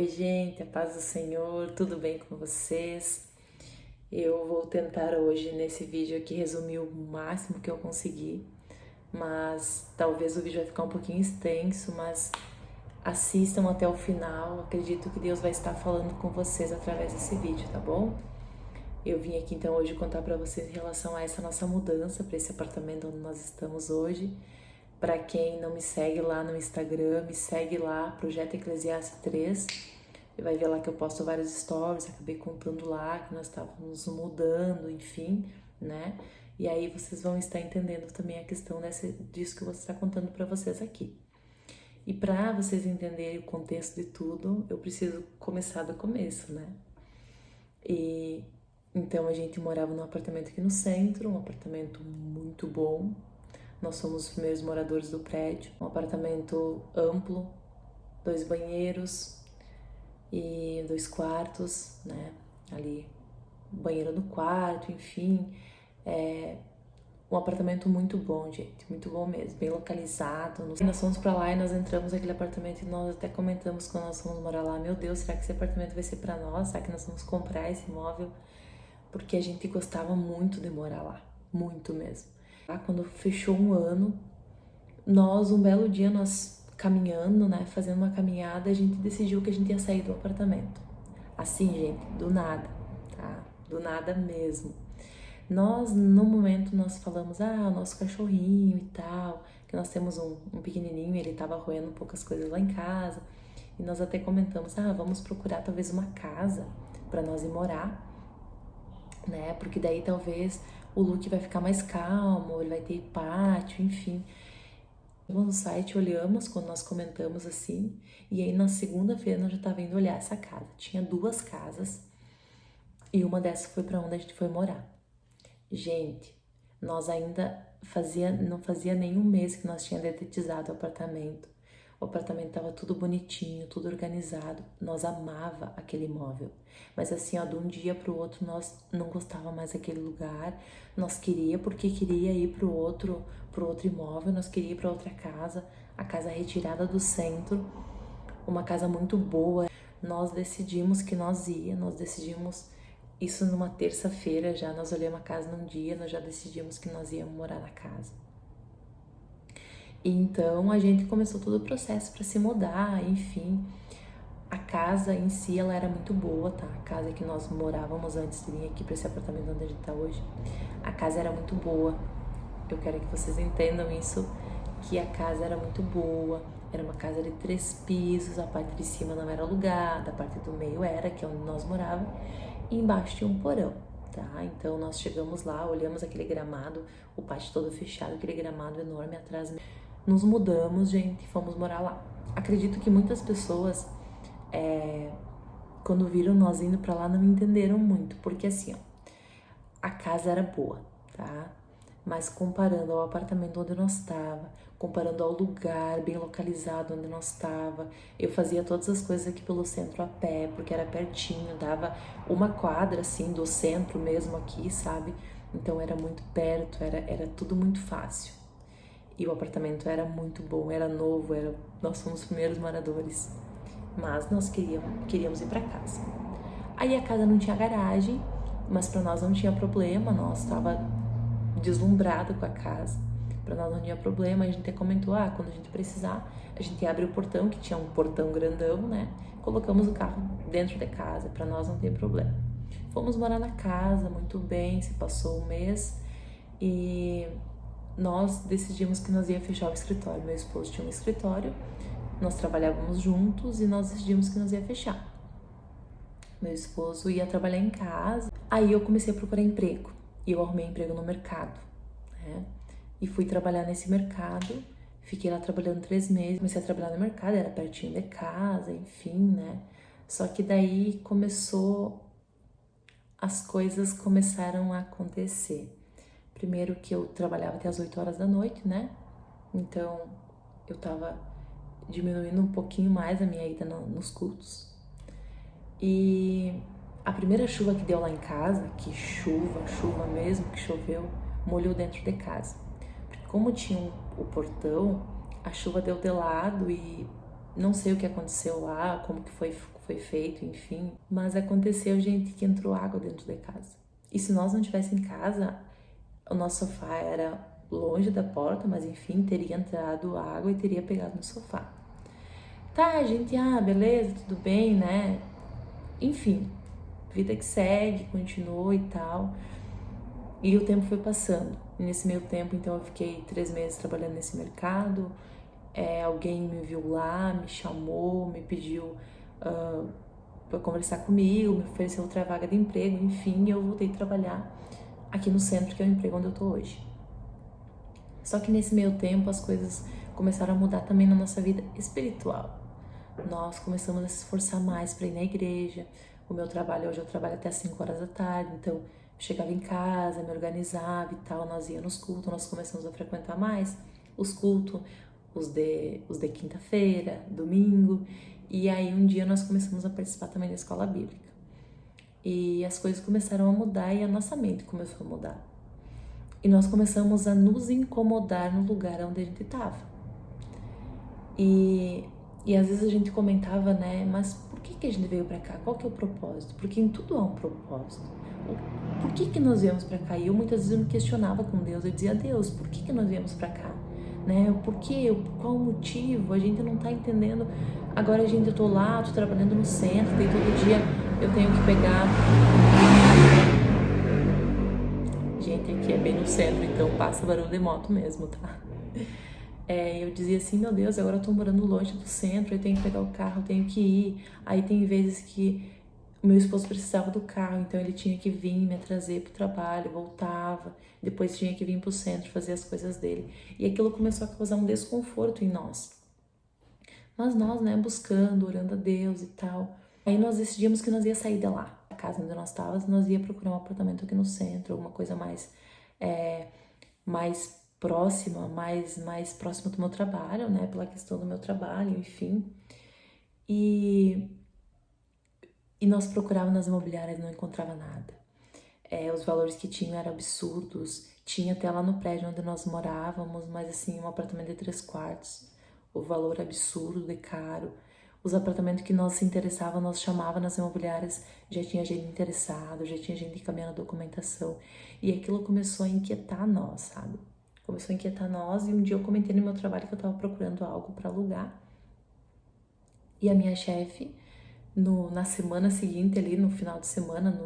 Oi, gente, a paz do Senhor, tudo bem com vocês? Eu vou tentar hoje nesse vídeo aqui resumir o máximo que eu conseguir, mas talvez o vídeo vai ficar um pouquinho extenso, mas assistam até o final, acredito que Deus vai estar falando com vocês através desse vídeo, tá bom? Eu vim aqui então hoje contar para vocês em relação a essa nossa mudança para esse apartamento onde nós estamos hoje. Para quem não me segue lá no Instagram, me segue lá, Projeto Eclesiastes 3. E vai ver lá que eu posto vários stories, acabei contando lá que nós estávamos mudando, enfim, né? E aí vocês vão estar entendendo também a questão disso que eu vou estar contando para vocês aqui. E para vocês entenderem o contexto de tudo, eu preciso começar do começo, né? E então a gente morava num apartamento aqui no centro, um apartamento muito bom. Nós somos os primeiros moradores do prédio, um apartamento amplo, 2 banheiros e 2 quartos, né? Ali, banheiro no quarto, enfim. É um apartamento muito bom, gente, muito bom mesmo, bem localizado. Nós fomos pra lá e nós entramos naquele apartamento e nós até comentamos quando nós fomos morar lá: meu Deus, será que esse apartamento vai ser pra nós? Será que nós vamos comprar esse imóvel? Porque a gente gostava muito de morar lá, muito mesmo. Quando fechou um ano, um belo dia, nós caminhando, né, fazendo uma caminhada, a gente decidiu que a gente ia sair do apartamento. Assim, gente, do nada, tá? Do nada mesmo. No momento, nós falamos, o nosso cachorrinho e tal, que nós temos um pequenininho, ele tava roendo poucas coisas lá em casa, e nós até comentamos, vamos procurar talvez uma casa para nós ir morar, né, porque daí talvez o Luke vai ficar mais calmo, ele vai ter pátio, enfim. No site, olhamos quando nós comentamos assim, e aí na segunda-feira nós já tava indo olhar essa casa. Tinha 2 casas e uma dessas foi para onde a gente foi morar. Gente, nós ainda não fazia nem um mês que nós tínhamos dedetizado o apartamento. O apartamento tava tudo bonitinho, tudo organizado. Nós amava aquele imóvel. Mas assim, de um dia pro outro nós não gostava mais daquele lugar. Nós porque queria ir pro outro imóvel, nós queria ir para outra casa, a casa retirada do centro, uma casa muito boa. Nós decidimos isso numa terça-feira já, nós olhamos a casa num dia, nós já decidimos que nós íamos morar na casa. Então a gente começou todo o processo para se mudar, enfim. A casa em si, ela era muito boa, tá? A casa que nós morávamos antes de vir aqui para esse apartamento onde a gente tá hoje, a casa era muito boa. Eu quero que vocês entendam isso, que a casa era muito boa. Era uma casa de 3 pisos, a parte de cima não era alugada, a parte do meio era, que é onde nós morávamos, e embaixo tinha um porão, tá? Então nós chegamos lá, olhamos aquele gramado, o pátio todo fechado, aquele gramado enorme atrás. Nos mudamos, gente, fomos morar lá. Acredito que muitas pessoas, quando viram nós indo pra lá, não entenderam muito, porque assim, a casa era boa, tá? Mas comparando ao apartamento onde nós estava, comparando ao lugar bem localizado onde nós estava, eu fazia todas as coisas aqui pelo centro a pé, porque era pertinho, dava uma quadra assim do centro mesmo aqui, sabe? Então era muito perto, era tudo muito fácil. E o apartamento era muito bom, era novo, nós fomos os primeiros moradores. Mas nós queríamos ir para casa. Aí a casa não tinha garagem, mas para nós não tinha problema, nós estava deslumbrado com a casa. Para nós não tinha problema, a gente até comentou, quando a gente precisar, a gente abre o portão, que tinha um portão grandão, né? Colocamos o carro dentro de casa, para nós não tem problema. Fomos morar na casa, muito bem, se passou um mês e nós decidimos que nós ia fechar o escritório. Meu esposo tinha um escritório, nós trabalhávamos juntos e nós decidimos que nós ia fechar. Meu esposo ia trabalhar em casa, aí eu comecei a procurar emprego. E eu arrumei emprego no mercado, né? E fui trabalhar nesse mercado, fiquei lá trabalhando 3 meses, comecei a trabalhar no mercado, era pertinho de casa, enfim, né? Só que daí as coisas começaram a acontecer. Primeiro que eu trabalhava até as 8 horas da noite, né? Então eu tava diminuindo um pouquinho mais a minha ida nos cultos. E a primeira chuva que deu lá em casa, que chuva mesmo, que choveu, molhou dentro de casa. Porque como tinha o portão, a chuva deu de lado e não sei o que aconteceu lá, como que foi foi feito, enfim. Mas aconteceu, gente, que entrou água dentro da casa. E se nós não estivéssemos em casa, o nosso sofá era longe da porta, mas enfim, teria entrado água e teria pegado no sofá. Tá, gente, beleza, tudo bem, né? Enfim, vida que segue, continuou e tal. E o tempo foi passando. E nesse meio tempo, então, eu fiquei 3 meses trabalhando nesse mercado. Alguém me viu lá, me chamou, me pediu para conversar comigo, me ofereceu outra vaga de emprego, enfim, eu voltei a trabalhar aqui no centro, que é o emprego onde eu tô hoje. Só que nesse meio tempo as coisas começaram a mudar também na nossa vida espiritual. Nós começamos a se esforçar mais para ir na igreja. O meu trabalho hoje, eu trabalho até às 5 horas da tarde, então eu chegava em casa, me organizava e tal, nós íamos nos cultos, nós começamos a frequentar mais os cultos, os de quinta-feira, domingo, e aí um dia nós começamos a participar também da escola bíblica. E as coisas começaram a mudar e a nossa mente começou a mudar. E nós começamos a nos incomodar no lugar onde a gente estava. E às vezes a gente comentava, né, mas por que a gente veio pra cá? Qual que é o propósito? Porque em tudo há um propósito. Por que nós viemos pra cá? E eu muitas vezes me questionava com Deus, eu dizia, Deus, por que nós viemos pra cá? Né? Por quê? Qual o motivo? A gente não tá entendendo. Agora eu tô lá, tô trabalhando no centro, daí todo dia eu tenho que pegar... Gente, aqui é bem no centro, então passa barulho de moto mesmo, tá? Eu dizia assim, meu Deus, agora eu tô morando longe do centro, eu tenho que pegar o carro, eu tenho que ir. Aí tem vezes que o meu esposo precisava do carro, então ele tinha que vir me trazer pro trabalho, voltava, depois tinha que vir pro centro fazer as coisas dele. E aquilo começou a causar um desconforto em nós. Mas nós, né, buscando, orando a Deus e tal. Aí nós decidimos que nós ia sair de lá, da casa onde nós estávamos, nós ia procurar um apartamento aqui no centro, alguma coisa mais próxima, mais próxima do meu trabalho, né, pela questão do meu trabalho, enfim. E nós procurávamos nas imobiliárias e não encontrava nada. Os valores que tinham eram absurdos. Tinha até lá no prédio onde nós morávamos, mas assim, um apartamento de 3 quartos. O valor absurdo de caro. Os apartamentos que nós se interessava, nós chamava nas imobiliárias, já tinha gente interessado, já tinha gente encaminhando a documentação. E aquilo começou a inquietar nós, sabe? Começou a inquietar nós e um dia eu comentei no meu trabalho que eu tava procurando algo para alugar. E a minha chefe, na semana seguinte ali, no final de semana,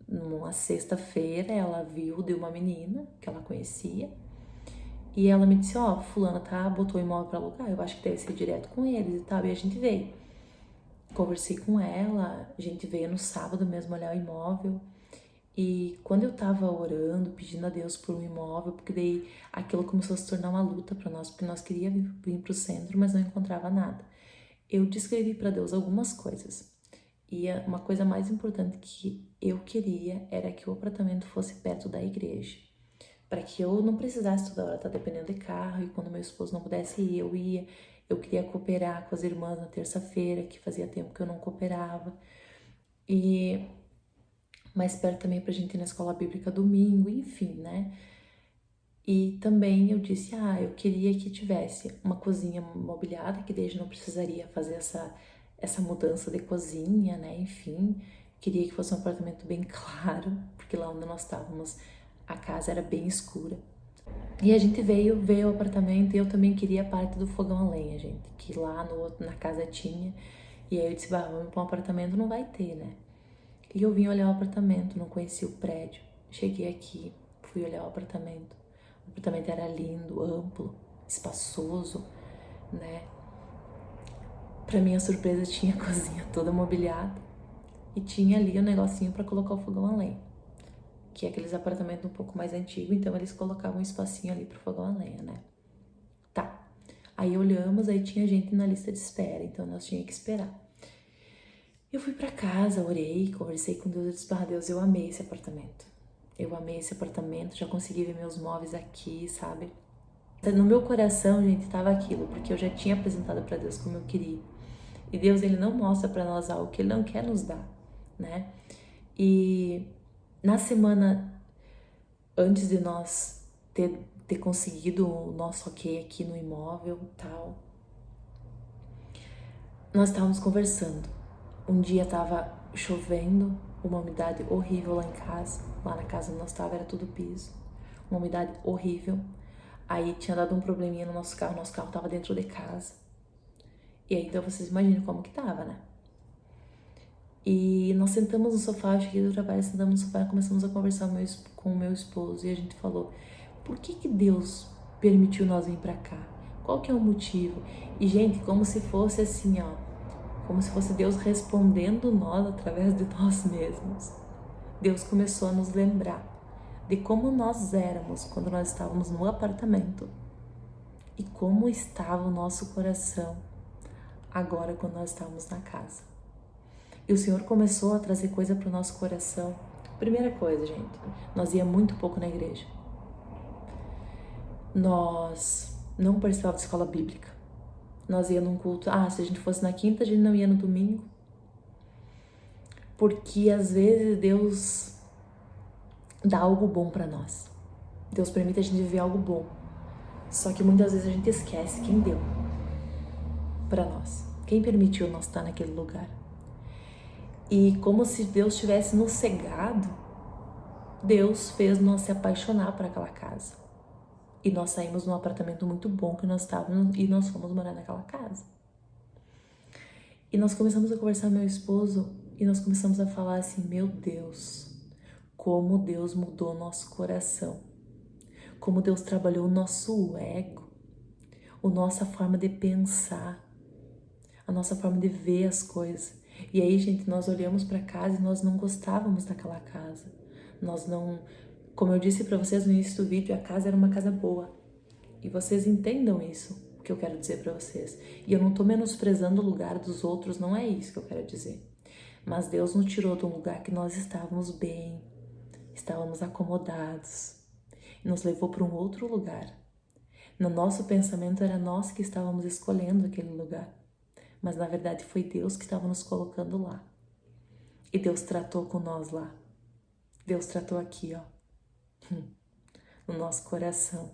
numa sexta-feira, ela viu de uma menina que ela conhecia e ela me disse, fulana botou o imóvel para alugar, eu acho que deve ser direto com eles e tal, e a gente veio. Conversei com ela, a gente veio no sábado mesmo olhar o imóvel e quando eu tava orando, pedindo a Deus por um imóvel, porque daí aquilo começou a se tornar uma luta para nós, porque nós queríamos vir pro centro, mas não encontrava nada. Eu descrevi para Deus algumas coisas. E uma coisa mais importante que eu queria era que o apartamento fosse perto da igreja. Para que eu não precisasse toda hora estar dependendo de carro e quando meu esposo não pudesse ir, eu ia. Eu queria cooperar com as irmãs na terça-feira, que fazia tempo que eu não cooperava. E mais perto também pra gente ir na escola bíblica domingo, enfim, né? E também eu disse, eu queria que tivesse uma cozinha mobiliada, que desde não precisaria fazer essa mudança de cozinha, né? Enfim, queria que fosse um apartamento bem claro, porque lá onde nós estávamos, a casa era bem escura. E a gente veio ao apartamento e eu também queria a parte do fogão a lenha, gente, que lá na casa tinha. E aí eu disse, vamos para um apartamento, não vai ter, né? E eu vim olhar o apartamento, não conhecia o prédio. Cheguei aqui, fui olhar o apartamento. O apartamento era lindo, amplo, espaçoso, né? Pra minha surpresa, tinha a cozinha toda mobiliada e tinha ali o negocinho para colocar o fogão a lenha, que é aqueles apartamentos um pouco mais antigos, então eles colocavam um espacinho ali pro fogão a lenha, né? Tá. Aí olhamos, aí tinha gente na lista de espera, então nós tínhamos que esperar. Eu fui pra casa, orei, conversei com Deus, eu disse, Deus, eu amei esse apartamento. Eu amei esse apartamento, já consegui ver meus móveis aqui, sabe? No meu coração, gente, tava aquilo, porque eu já tinha apresentado para Deus como eu queria. E Deus, ele não mostra para nós algo que ele não quer nos dar, né? E na semana antes de nós ter conseguido o nosso ok aqui no imóvel e tal, nós estávamos conversando. Um dia tava chovendo, uma umidade horrível lá em casa. Lá na casa onde nós tava era tudo piso. Uma umidade horrível. Aí tinha dado um probleminha no nosso carro tava dentro de casa. E aí então vocês imaginam como que tava, né? E nós sentamos no sofá, eu cheguei do trabalho, sentamos no sofá e começamos a conversar com o meu esposo. E a gente falou, por que Deus permitiu nós vir pra cá? Qual que é o motivo? E gente, como se fosse assim, ó, como se fosse Deus respondendo nós através de nós mesmos. Deus começou a nos lembrar de como nós éramos quando nós estávamos no apartamento e como estava o nosso coração agora quando nós estávamos na casa. E o Senhor começou a trazer coisa para o nosso coração. Primeira coisa, gente, nós ia muito pouco na igreja. Nós não participávamos de escola bíblica. Nós ia num culto. Se a gente fosse na quinta, a gente não ia no domingo. Porque às vezes Deus dá algo bom para nós. Deus permite a gente viver algo bom. Só que muitas vezes a gente esquece quem deu para nós. Quem permitiu nós estar naquele lugar. E como se Deus tivesse nos cegado, Deus fez nós se apaixonar por aquela casa. E nós saímos num apartamento muito bom que nós estávamos e nós fomos morar naquela casa. E nós começamos a conversar com meu esposo e nós começamos a falar assim, meu Deus, como Deus mudou nosso coração. Como Deus trabalhou o nosso ego, a nossa forma de pensar, a nossa forma de ver as coisas. E aí, gente, nós olhamos para casa e nós não gostávamos daquela casa. Nós não, como eu disse para vocês no início do vídeo, a casa era uma casa boa. E vocês entendam isso que eu quero dizer para vocês. E eu não tô menosprezando o lugar dos outros, não é isso que eu quero dizer. Mas Deus nos tirou de um lugar que nós estávamos bem, estávamos acomodados. E nos levou para um outro lugar. No nosso pensamento era nós que estávamos escolhendo aquele lugar. Mas na verdade foi Deus que estava nos colocando lá. E Deus tratou com nós lá. Deus tratou aqui, ó, no nosso coração.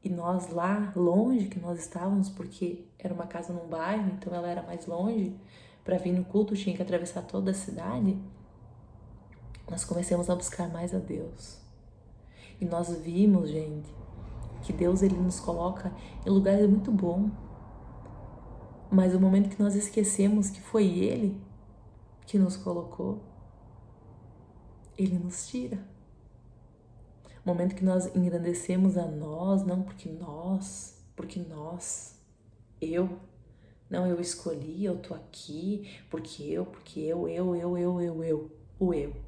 E nós lá, longe que nós estávamos, porque era uma casa num bairro, então ela era mais longe. Para vir no culto tinha que atravessar toda a cidade. Nós começamos a buscar mais a Deus. E nós vimos, gente, que Deus ele nos coloca em lugares muito bons. Mas o momento que nós esquecemos que foi Ele que nos colocou, Ele nos tira. O momento que nós engrandecemos a nós, não porque nós, eu escolhi, eu tô aqui, porque eu, o eu.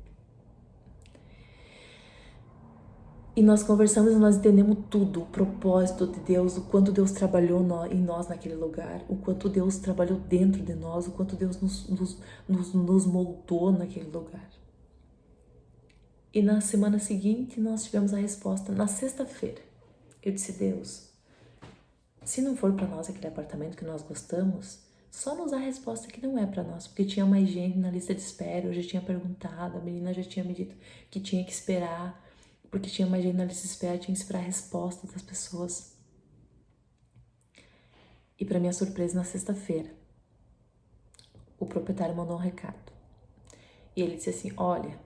E nós conversamos e nós entendemos tudo, o propósito de Deus, o quanto Deus trabalhou em nós naquele lugar, o quanto Deus trabalhou dentro de nós, o quanto Deus nos moldou naquele lugar. E na semana seguinte nós tivemos a resposta, na sexta-feira. Eu disse, Deus, se não for para nós aquele apartamento que nós gostamos, só nos dá a resposta que não é para nós, porque tinha mais gente na lista de espera, eu já tinha perguntado, a menina já tinha me dito que tinha que esperar, porque tinha mais gente na lista de espera, tinha que esperar a resposta das pessoas. E para minha surpresa, na sexta-feira, o proprietário mandou um recado. E ele disse assim, olha,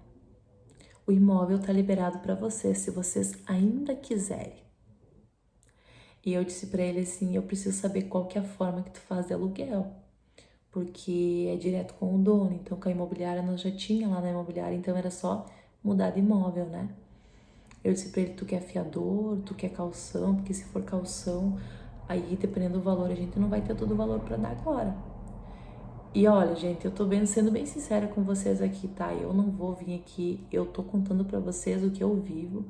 o imóvel está liberado para vocês, se vocês ainda quiserem. E eu disse para ele assim, eu preciso saber qual que é a forma que tu faz de aluguel, porque é direto com o dono, então com a imobiliária nós já tinha lá na imobiliária, então era só mudar de imóvel, né? Eu disse pra ele, tu quer fiador, tu quer calção, porque se for calção, aí dependendo do valor, a gente não vai ter todo o valor pra dar agora. E olha, gente, eu tô sendo bem sincera com vocês aqui, tá? Eu não vou vir aqui, eu tô contando pra vocês o que eu vivo.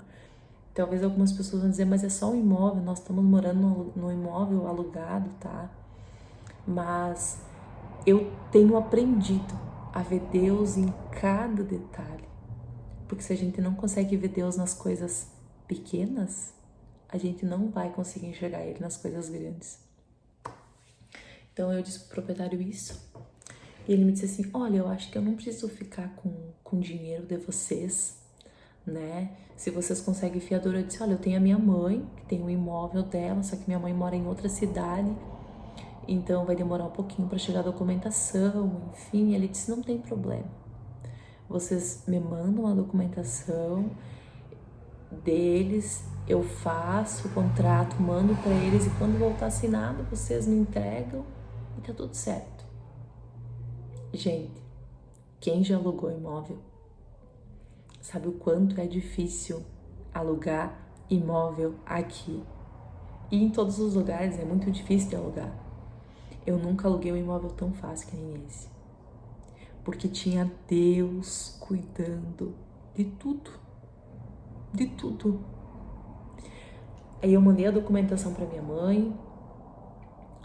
Talvez algumas pessoas vão dizer, mas é só um imóvel, nós estamos morando no imóvel alugado, tá? Mas eu tenho aprendido a ver Deus em cada detalhe. Porque se a gente não consegue ver Deus nas coisas pequenas, a gente não vai conseguir enxergar Ele nas coisas grandes. Então eu disse pro proprietário isso. E ele me disse assim, olha, eu acho que eu não preciso ficar com dinheiro de vocês, né? Se vocês conseguem fiador, eu disse, olha, eu tenho a minha mãe, que tem um imóvel dela, só que minha mãe mora em outra cidade. então vai demorar um pouquinho para chegar a documentação, enfim. Ele disse, não tem problema. Vocês me mandam a documentação deles, eu faço o contrato, mando para eles e quando voltar assinado, vocês me entregam e tá tudo certo. Gente, quem já alugou imóvel sabe o quanto é difícil alugar imóvel aqui. E em todos os lugares é muito difícil de alugar. Eu nunca aluguei um imóvel tão fácil que nem esse. Porque tinha Deus cuidando de tudo. De tudo. Aí eu mandei a documentação para minha mãe.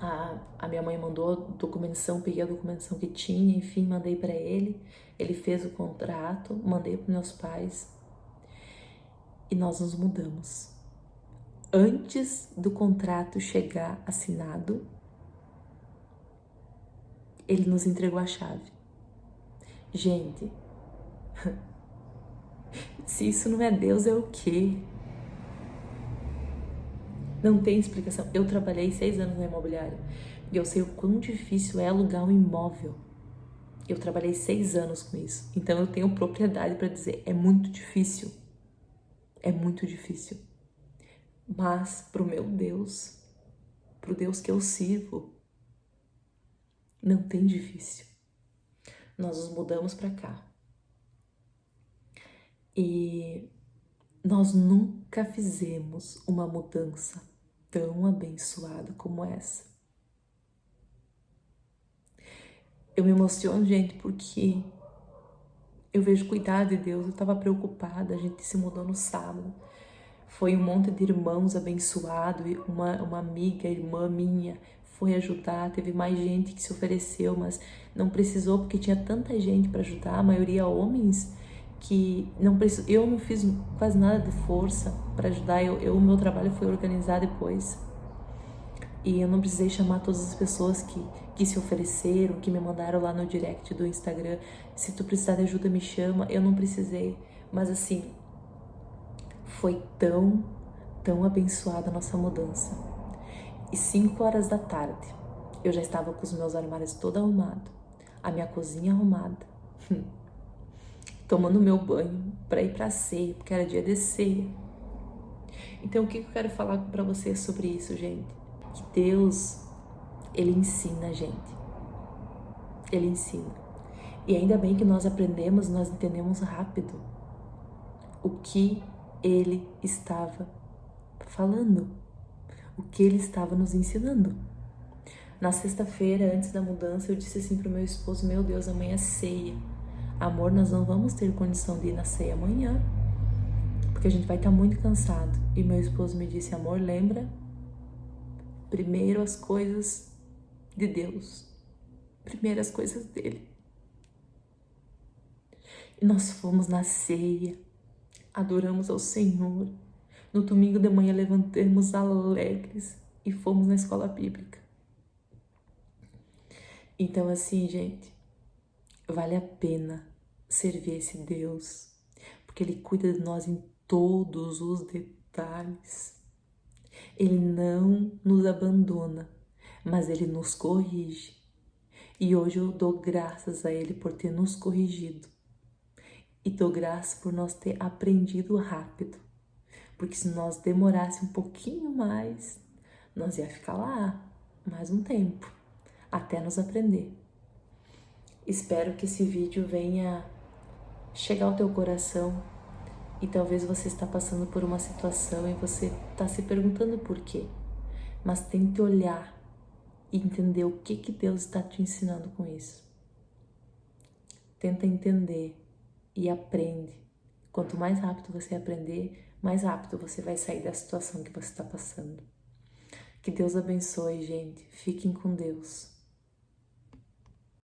A minha mãe mandou a documentação, peguei a documentação que tinha, enfim, mandei para ele. Ele fez o contrato, mandei para meus pais e nós nos mudamos. Antes do contrato chegar assinado, ele nos entregou a chave. Gente, se isso não é Deus, é o quê? Não tem explicação. Eu trabalhei 6 anos na imobiliária e eu sei o quão difícil é alugar um imóvel. Eu trabalhei 6 anos com isso, então eu tenho propriedade para dizer, é muito difícil. É muito difícil. Mas pro meu Deus, pro Deus que eu sirvo, não tem difícil. Nós nos mudamos para cá. E nós nunca fizemos uma mudança tão abençoada como essa. Eu me emociono, gente, porque eu vejo o cuidado de Deus. Eu estava preocupada, a gente se mudou no sábado. Foi um monte de irmãos abençoados, uma amiga, irmã minha, foi ajudar. Teve mais gente que se ofereceu, mas não precisou porque tinha tanta gente para ajudar, a maioria homens, que não precisou. Eu não fiz quase nada de força para ajudar, o meu trabalho foi organizar depois. E eu não precisei chamar todas as pessoas que se ofereceram, que me mandaram lá no direct do Instagram, se tu precisar de ajuda me chama, eu não precisei. Mas assim, foi tão abençoada a nossa mudança. E 5 horas da tarde, eu já estava com os meus armários todo arrumado, a minha cozinha arrumada, tomando meu banho para ir pra ceia, porque era dia de ceia. Então, o que eu quero falar para vocês sobre isso, gente? Que Deus, Ele ensina a gente. Ele ensina. E ainda bem que nós aprendemos, nós entendemos rápido o que Ele estava falando, o que Ele estava nos ensinando. Na sexta-feira, antes da mudança, eu disse assim pro meu esposo, meu Deus, amanhã é ceia. Amor, nós não vamos ter condição de ir na ceia amanhã, porque a gente vai estar muito cansado. E meu esposo me disse, amor, lembra? Primeiro as coisas de Deus. Primeiro as coisas dele. E nós fomos na ceia, adoramos ao Senhor. No domingo de manhã levantamos alegres e fomos na escola bíblica. Então assim, gente, vale a pena servir esse Deus, porque Ele cuida de nós em todos os detalhes. Ele não nos abandona, mas Ele nos corrige. E hoje eu dou graças a Ele por ter nos corrigido. E dou graças por nós ter aprendido rápido. Porque se nós demorasse um pouquinho mais, nós ia ficar lá mais um tempo, até nos aprender. Espero que esse vídeo venha chegar ao teu coração e talvez você está passando por uma situação e você está se perguntando por quê. Mas tente olhar e entender o que Deus está te ensinando com isso. Tenta entender e aprende. Quanto mais rápido você aprender, mais rápido você vai sair da situação que você está passando. Que Deus abençoe, gente. Fiquem com Deus.